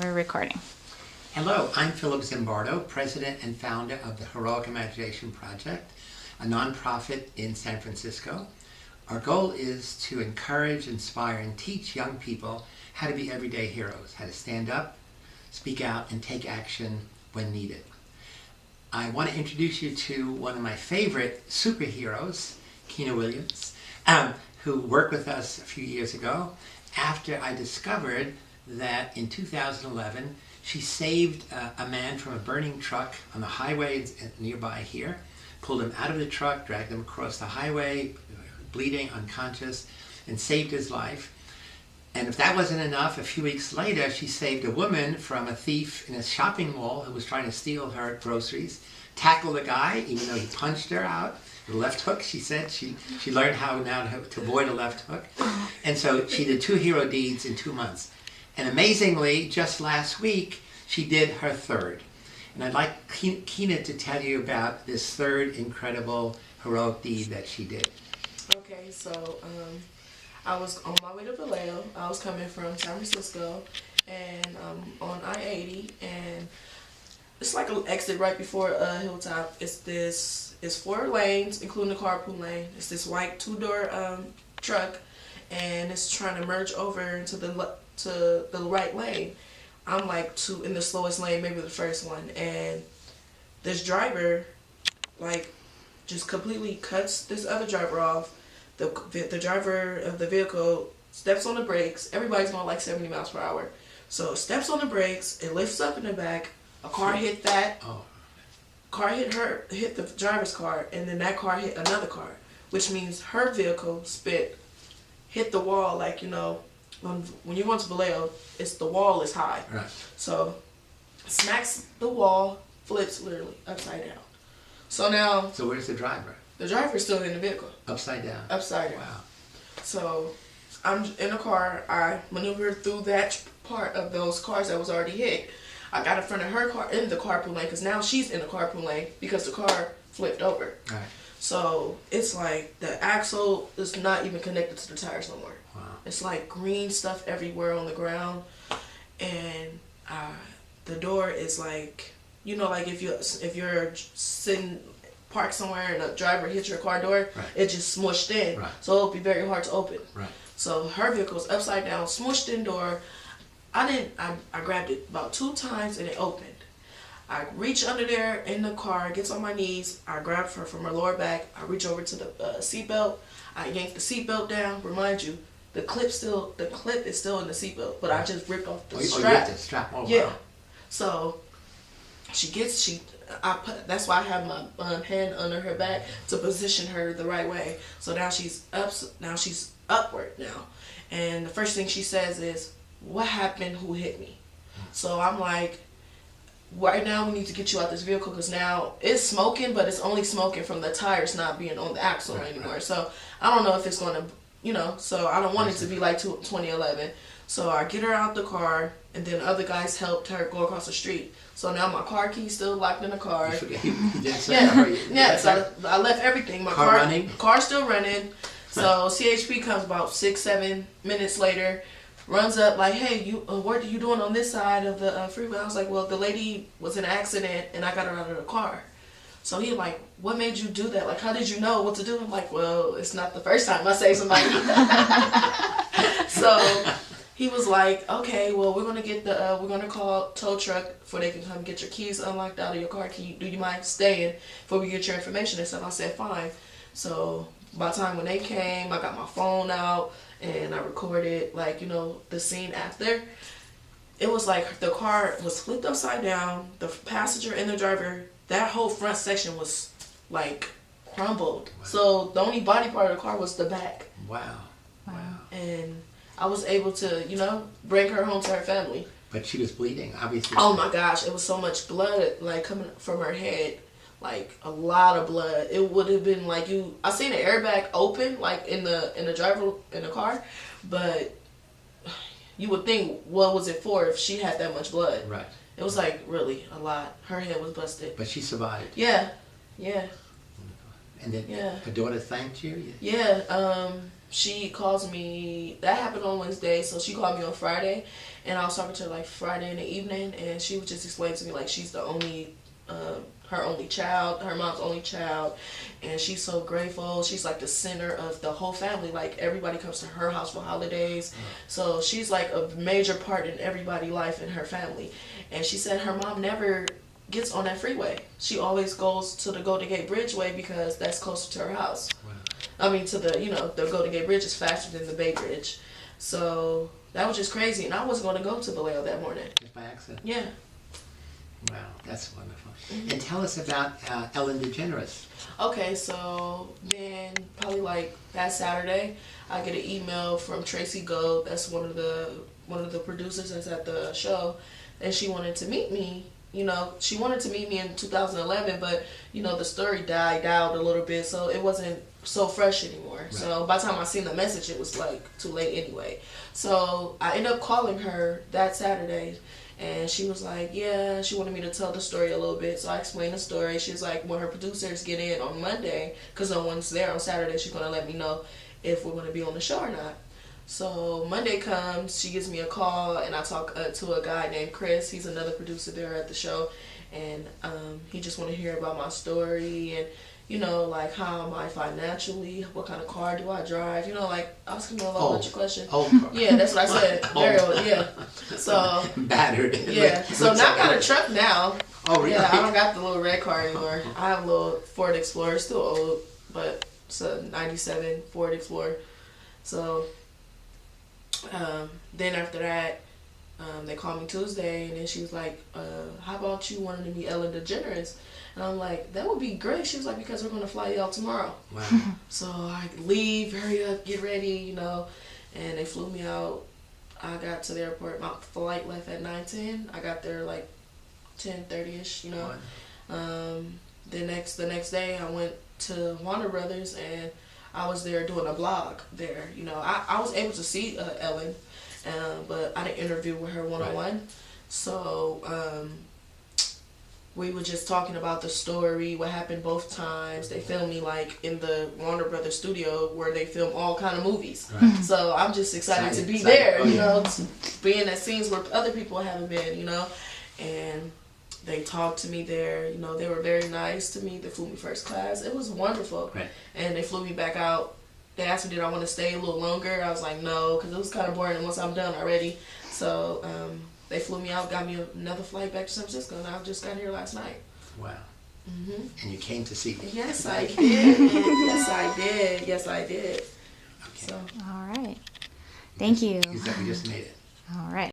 we're recording. Hello, I'm Philip Zimbardo, President and founder of the Heroic Imagination Project, a nonprofit in San Francisco. Our goal is to encourage, inspire, and teach young people how to be everyday heroes, how to stand up, speak out, and take action when needed. I want to introduce you to one of my favorite superheroes, Keenia Williams, who worked with us a few years ago after I discovered that in 2011 she saved a man from a burning truck on the highway nearby here, pulled him out of the truck, dragged him across the highway, bleeding, unconscious, and saved his life. And if that wasn't enough, a few weeks later she saved a woman from a thief in a shopping mall who was trying to steal her groceries, tackled a guy even though he punched her out. The left hook, she said. She learned how now to avoid a left hook. And so she did 2 hero deeds in 2 months. And amazingly, just last week, she did her third. And I'd like Keenia to tell you about this third incredible heroic deed that she did. Okay, so I was on my way to Vallejo. I was coming from San Francisco and on I-80, and it's like an exit right before Hilltop. It's 4 lanes, including the carpool lane. It's this white 2-door truck, and it's trying to merge over into the right lane. I'm like in the slowest lane, maybe the first one, and this driver like just completely cuts this other driver off. The driver of the vehicle steps on the brakes. Everybody's going like 70 miles per hour. So steps on the brakes, it lifts up in the back. A car hit that. Oh. Car hit the driver's car, and then that car hit another car, which means her vehicle hit the wall. Like, you know, when you go to Vallejo, the wall is high. Right. So smacks the wall, flips literally upside down. So where's the driver? The driver's still in the vehicle. Upside down? Upside down. Wow. So I'm in the car. I maneuvered through that part of those cars that was already hit. I got in front of her car in the carpool lane because now she's in the carpool lane because the car flipped over. Right. So it's like the axle is not even connected to the tires no more. Wow. It's like green stuff everywhere on the ground, and the door is like, you know, like if you're sitting parked somewhere and a driver hits your car door, right, it just smushed in. Right. So it'll be very hard to open. Right. So her vehicle's upside down, smushed in door. I grabbed it about 2 times and it opened. I reach under there in the car, gets on my knees. I grab her from her lower back. I reach over to the seatbelt. I yank the seatbelt down. Remind you, the clip is still in the seatbelt, but I just ripped off the strap. You ripped the strap. Oh, yeah. Wow. So that's why I have my hand under her back to position her the right way. So now she's upward now, and the first thing she says is, "What happened? Who hit me?" So I'm like, right now we need to get you out this vehicle because now it's smoking, but it's only smoking from the tires not being on the axle anymore. Right. So I don't know if it's going to, you know, so I don't want it to be like 2011. So I get her out the car, and then other guys helped her go across the street. So now my car key's still locked in the car. Yeah. So I left everything. My car running. Car's still running. So CHP comes about 6-7 minutes later. Runs up like, "Hey, what are you doing on this side of the freeway?" I was like, "Well, the lady was in an accident and I got her out of the car." So he like, "What made you do that? Like, how did you know what to do?" I'm like, "Well, it's not the first time I save somebody." So he was like, "Okay, well, we're gonna call tow truck before they can come get your keys unlocked out of your car. Do you mind staying before we get your information and stuff?" I said, "Fine." So by the time when they came, I got my phone out and I recorded, like, you know, the scene after. It was like the car was flipped upside down. The passenger and the driver, that whole front section was like crumbled. Wow. So the only body part of the car was the back. Wow. And I was able to, you know, bring her home to her family. But she was bleeding, obviously. Oh my gosh, it was so much blood like coming from her head. Like a lot of blood. It would have been like I seen the airbag open like in the driver in the car, but you would think, what was it for if she had that much blood? Right. It was like really a lot. Her head was busted. But she survived. Yeah. And then her daughter thanked you? Yeah. she calls me. That happened on Wednesday, so she called me on Friday, and I was talking to her like Friday in the evening, and she would just explain to me like she's the only, her only child, her mom's only child, and she's so grateful. She's like the center of the whole family. Like everybody comes to her house for holidays, so she's like a major part in everybody's life in her family. And she said her mom never gets on that freeway. She always goes to the Golden Gate Bridgeway because that's closer to her house. Wow. I mean, to the, the Golden Gate Bridge is faster than the Bay Bridge. So that was just crazy. And I wasn't going to go to Vallejo that morning. Just by accident? Yeah. Wow, that's wonderful. And tell us about Ellen DeGeneres. Okay, so then probably like that Saturday, I get an email from Tracy Gold. That's one of the producers that's at the show. And she wanted to meet me. She wanted to meet me in 2011, but, the story died out a little bit, so it wasn't so fresh anymore. Right. So by the time I seen the message, it was like too late anyway. So I ended up calling her that Saturday, and she was like, yeah, she wanted me to tell the story a little bit. So I explained the story. She was like, when her producers get in on Monday, because no one's there on Saturday, she's going to let me know if we're going to be on the show or not. So Monday comes, she gives me a call, and I talk to a guy named Chris. He's another producer there at the show, and he just want to hear about my story and, like how am I financially, what kind of car do I drive, like asking me a whole bunch of questions. Yeah, that's what I said. Very old, yeah. So battered. Yeah. So now I got a truck now. Oh, really? Yeah, I don't got the little red car anymore. I have a little Ford Explorer, still old, but it's a 97 Ford Explorer. So then after that, they called me Tuesday, and then she was like, how about you wanting to meet Ellen DeGeneres? And I'm like, that would be great. She was like, because we're going to fly you out tomorrow. Wow. So I leave, hurry up, get ready, and they flew me out. I got to the airport. My flight left at 9:10. I got there like 10:30ish, The next day, I went to Warner Brothers, and I was there doing a blog there. I was able to see Ellen, but I didn't interview with her one-on-one. Right. So we were just talking about the story, what happened both times. They filmed me like in the Warner Brothers studio where they film all kind of movies. Right. So I'm just excited to be there, to be in that scenes where other people haven't been, and they talked to me there. They were very nice to me. They flew me first class. It was wonderful. Right. And they flew me back out. They asked me, did I want to stay a little longer? I was like, no, because it was kind of boring once I'm done already. So they flew me out, got me another flight back to San Francisco, and I just got here last night. Wow. Mm-hmm. And you came to see me. Yes, I did. Yes, I did. Okay. So. All right. Thank you. We just made it. All right.